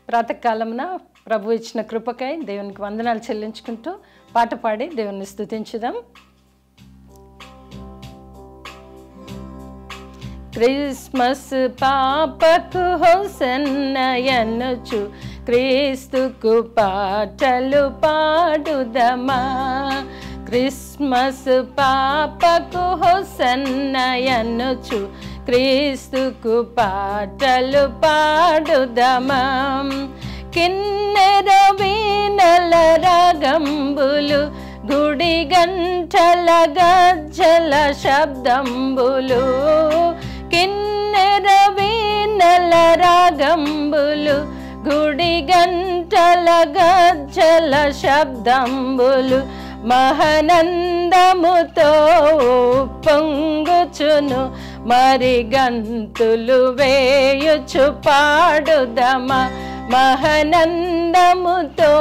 ప్రాతకాలమున ప్రభు ఇచ్చిన కృపకై దేవునికి వందనాలు చెల్లించుకుంటూ పాట పాడి దేవుని స్తుతించుదాం. క్రిస్మస్ పాపకు హోసన్న ఎన్నుచు క్రీస్తుకు పాటలు పాడుదమా. క్రిస్మస్ పాపకు హోసన్న ఎన్నుచు క్రీస్తుకు పాటలు పాడుదమా. కిన్నెర వీణల రాగంబులు గుడి గంటల గజ్జల శబ్దంబులు. కిన్నెర వీణల రాగంబులు గుడి గంటల గజ్జల శబ్దంబులు మహానందముతో పొంగుచును మరి గంతులు వేయుచు పాడుదమా. మహానందముతో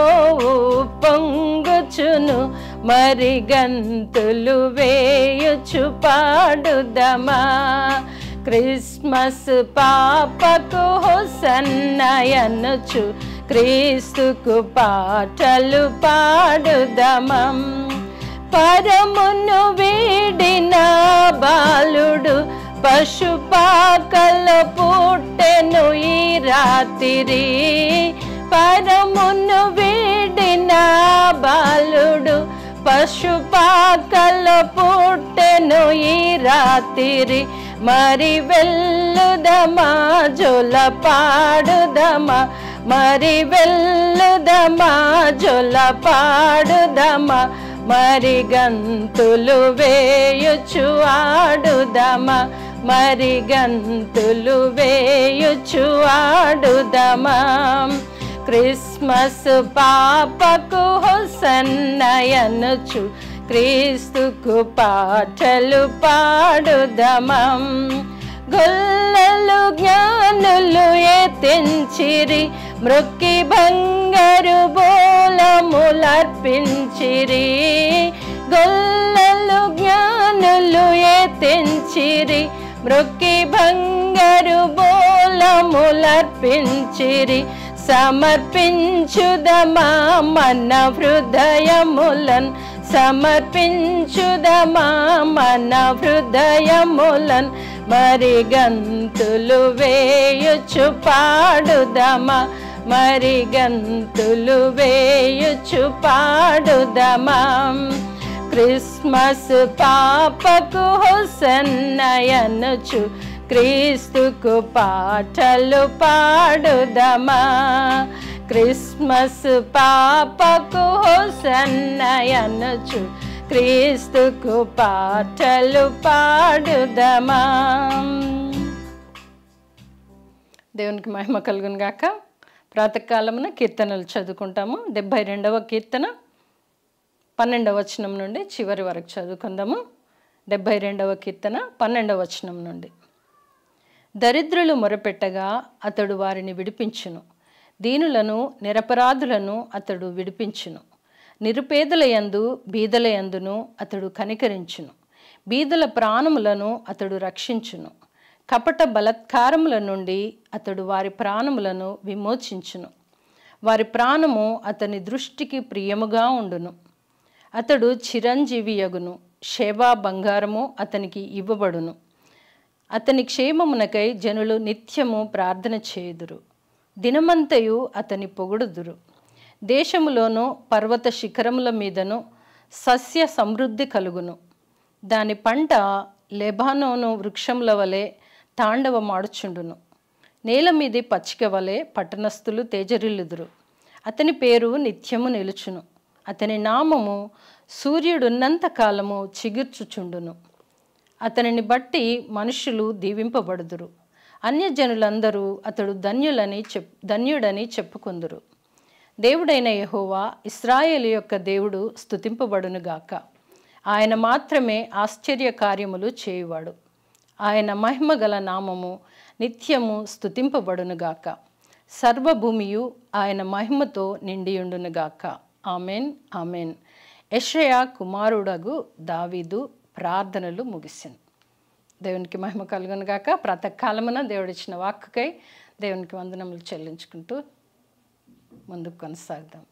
పొంగుచును మరి గంతులు వేయుచు పాడుదమా. క్రిస్మస్ పాపకు హోసన్న ఎన్నుచు క్రీస్తుకు పాటలు పాడుదమా. పరమును వీడిన బాలుడు పశుపాకల పుట్టెను ఈ రాత్రి. పరమును వీడిన బాలుడు పశుపాకల పుట్టెను ఈ రాత్రి. మరి వెళ్ళుదమా జొల పాడుదమా. మరి వెళ్ళుదమా జొల పాడుదమా. మరి గంతులు వేయుచు ఆడుదమా. మరి గంతులు వేయుచు ఆడుదమా. క్రిస్మస్ పాపకు హోసన్న ఎన్నుచు క్రీస్తుకు పాటలు పాడుదమా. గొల్లలు జ్ఞానులు ఎత్తించిరి మ్రొక్కి బంగారు బోలములర్పించిరి. గొల్లలు జ్ఞానులు ఎత్తించిరి మ్రొక్కి బంగారు బోలములర్పించిరి. సమర్పించుదమా మన హృదయములన్. సమర్పించుదమా మన హృదయములన్. మరి గంతులు వేయుచు పాడుదమా. మరి గంతులు వేయుచు పాడుదమా. క్రిస్మస్ పాపకు హోసన్న ఎన్నుచు క్రీస్తుకు పాటలు పాడుదమా. క్రిస్మస్ పాపకు హోసన్న ఎన్నుచు క్రీస్తుకు పాటలు పాడుదమా. దేవునికి మహిమ కలుగును గాక. ప్రాతకాలమున కీర్తనలు చదువుకుంటాము. 72వ కీర్తన 12వ వచనం నుండి చివరి వరకు చదువుకుందాము. 72వ కీర్తన 12వ వచనం నుండి. దరిద్రులు మొరపెట్టగా అతడు వారిని విడిపించును. దీనులను నిరపరాధులను అతడు విడిపించును. నిరుపేదల యందు బీదల యందును అతడు కనికరించును. బీదల ప్రాణములను అతడు రక్షించును. కపట బలత్కారముల నుండి అతడు వారి ప్రాణములను విమోచించును. వారి ప్రాణము అతని దృష్టికి ప్రియముగా ఉండును. అతడు చిరంజీవియగును. షేబా బంగారము అతనికి ఇవ్వబడును. అతని క్షేమమునకై జనులు నిత్యము ప్రార్థన చేయుదురు. దినమంతయు అతని పొగుడుదురు. దేశములోను పర్వత శిఖరముల మీదను సస్య సమృద్ధి కలుగును. దాని పంట లెబానోను వృక్షముల వలె తాండవమాడుచుండును. నేల మీది పచ్చిక వలె పట్టణస్థులు తేజరిల్లుదురు. అతని పేరు నిత్యము నిలుచును. అతని నామము సూర్యుడున్నంత కాలము చిగుర్చుచుండును. అతనిని బట్టి మనుషులు దీవింపబడుదురు. అన్యజనులందరూ అతడు ధన్యుడని చెప్పుకొందురు. దేవుడైన యెహోవా ఇశ్రాయేలు యొక్క దేవుడు స్తుతింపబడునుగాక. ఆయన మాత్రమే ఆశ్చర్య కార్యములు చేయువాడు. ఆయన మహిమగల నామము నిత్యము స్తుతింపబడునుగాక. సర్వభూమియు ఆయన మహిమతో నిండియుండునుగాక. Amen, amen. యెషయా కుమారుడగు దావీదు ప్రార్థనలు ముగిసింది. దేవునికి మహిమ కలుగునుగాక. ప్రాతకాలమున దేవుడిచ్చిన వాక్కుకై దేవునికి వందనములు చెల్లించుకుంటూ ముందుకు కొనసాగుదాం.